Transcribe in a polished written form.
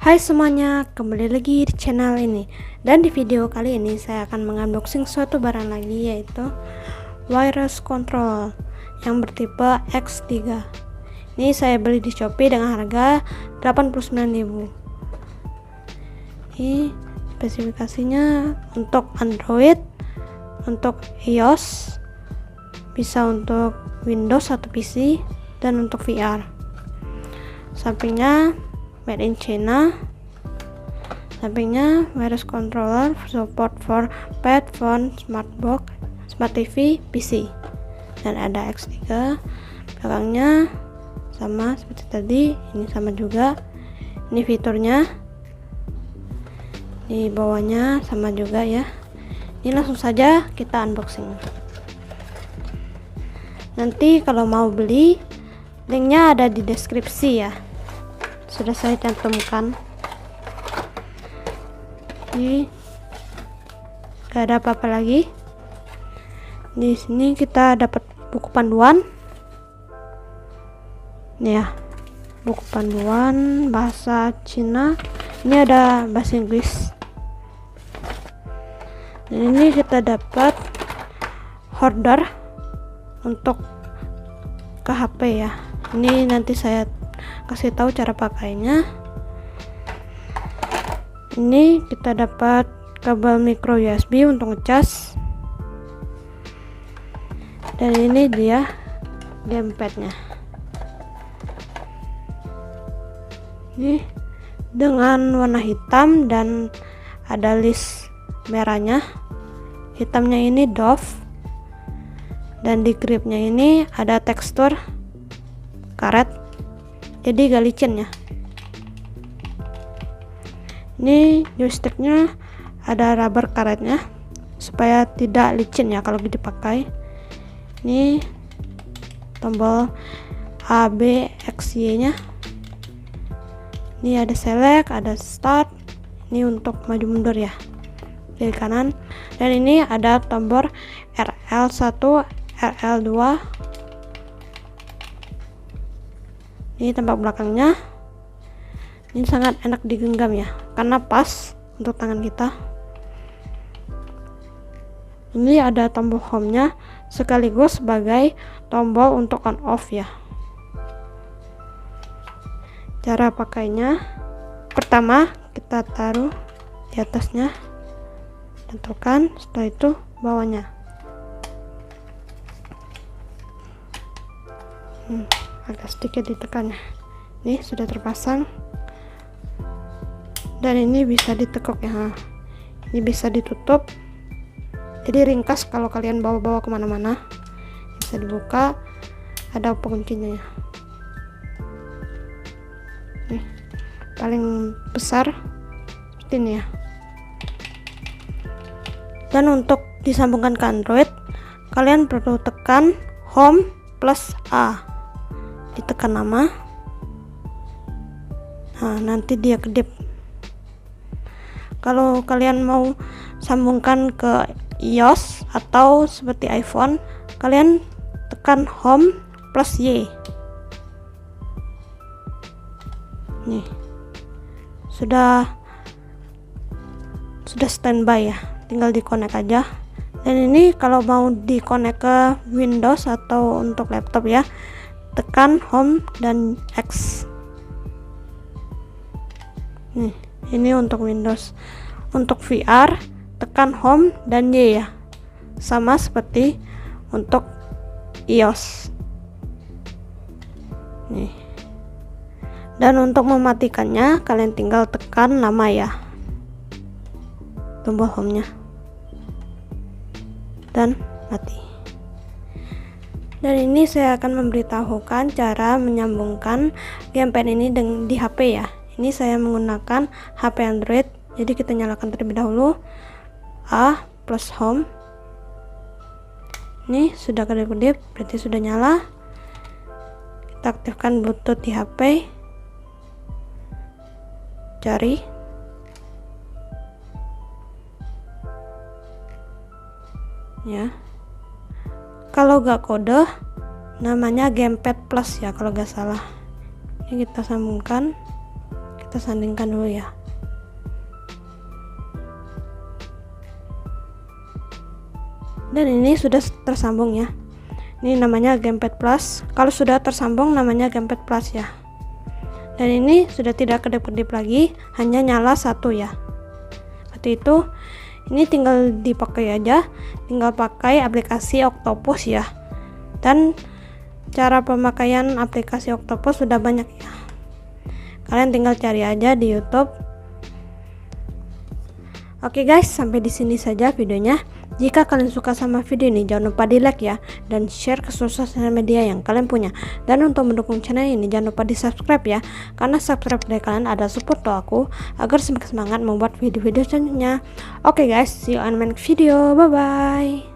Hai semuanya, kembali lagi di channel ini. Dan di video kali ini saya akan mengunboxing suatu barang lagi, yaitu wireless control yang bertipe X3. Ini saya beli di Shopee dengan harga 89.000. Ini spesifikasinya untuk Android, untuk iOS, bisa untuk Windows atau PC, dan untuk VR. Sampingnya made in China. Sampingnya wireless controller, support for pad, phone, smart box, smart TV, PC, dan ada X3. Belakangnya sama seperti tadi, ini sama juga. Ini fiturnya. Di bawahnya sama juga ya. Ini langsung saja kita unboxing. Nanti kalau mau beli, linknya ada di deskripsi ya, sudah saya cantumkan. Ini gak ada apa-apa lagi. Di sini kita dapat buku panduan. Nih ya, buku panduan bahasa Cina. Ini ada bahasa Inggris. Dan ini kita dapat holder untuk ke HP ya. Ini nanti saya kasih tahu cara pakainya. Ini kita dapat kabel micro USB untuk ngecas, dan ini dia gamepadnya. Ini dengan warna hitam dan ada list merahnya. Hitamnya ini doff, dan di gripnya ini ada tekstur karet, jadi gak licin ya. Ini joysticknya ada rubber karetnya supaya tidak licin ya kalau dipakai. Ini tombol A, B, X, Y nya. Ini ada select, ada start. Ini untuk maju mundur ya, kiri kanan. Dan ini ada tombol RL1, RL2. Ini tempat belakangnya. Ini sangat enak digenggam ya, karena pas untuk tangan kita. Ini ada tombol home nya sekaligus sebagai tombol untuk on off ya. Cara pakainya, pertama kita taruh di atasnya, tentukan, setelah itu bawahnya. Agak sedikit ditekan ya. Ini sudah terpasang, dan ini bisa ditekuk ya. Ini bisa ditutup, jadi ringkas kalau kalian bawa-bawa kemana-mana. Bisa dibuka, ada penguncinya ya. Nih, paling besar seperti ini ya. Dan untuk disambungkan ke Android, kalian perlu tekan home plus A, ditekan nama. Nah, nanti dia kedip. Kalau kalian mau sambungkan ke iOS atau seperti iPhone, kalian tekan home plus Y. Nih, sudah standby ya, tinggal dikonek aja. Dan ini kalau mau dikonek ke Windows atau untuk laptop ya, tekan home dan X. Nih, ini untuk Windows. Untuk VR, tekan home dan Y ya, sama seperti untuk iOS. Nih. Dan untuk mematikannya, kalian tinggal tekan nama ya, tombol home nya, dan mati. Dan ini saya akan memberitahukan cara menyambungkan gamepad ini di HP ya. Ini saya menggunakan HP Android, jadi kita nyalakan terlebih dahulu A plus home. Ini sudah kedip-kedip, berarti sudah nyala. Kita aktifkan Bluetooth di HP, cari. Ya, kalau gak kode namanya gamepad plus ya kalau gak salah. Ini kita sambungkan, kita sandingkan dulu ya. Dan ini sudah tersambung ya. Ini namanya gamepad plus. Kalau sudah tersambung namanya gamepad plus ya. Dan ini sudah tidak kedip-kedip lagi, hanya nyala satu ya. Seperti itu. Ini tinggal dipakai aja, tinggal pakai aplikasi Octopus ya. Dan cara pemakaian aplikasi Octopus sudah banyak ya. Kalian tinggal cari aja di YouTube. Oke guys, sampai di sini saja videonya. Jika kalian suka sama video ini, jangan lupa di like ya, dan share ke sosial media yang kalian punya. Dan untuk mendukung channel ini, jangan lupa di subscribe ya, karena subscribe dari kalian ada support aku agar semakin semangat membuat video-video selanjutnya. Oke guys, see you on my next video, bye bye.